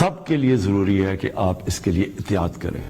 सबके लिए जरूरी है कि आप इसके लिए एहतियात करें।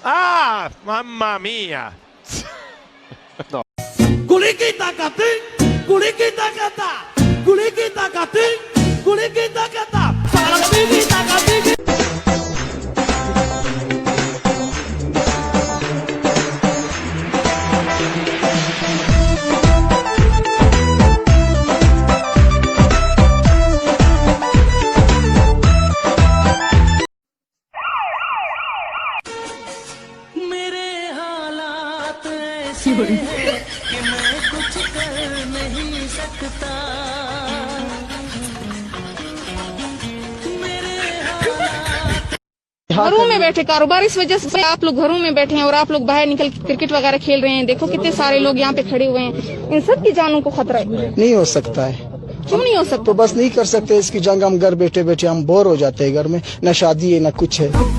Ah, mamma mia! No. Kulikita kating, kulikita kata, kulikita kating, kulikita kata, kulikita kating. कि मैं कुछ कर नहीं सकता, घरों में बैठे कारोबार, इस वजह से आप लोग घरों में बैठे हैं और आप लोग बाहर निकल क्रिकेट वगैरह खेल रहे हैं। देखो कितने सारे लोग यहाँ पे खड़े हुए हैं, इन सब की जानों को खतरा है। नहीं हो सकता है। क्यों नहीं हो सकता? तो बस नहीं कर सकते इसकी जंग। हम घर बैठे बैठे हम बोर हो जाते हैं, घर में न शादी है न कुछ है।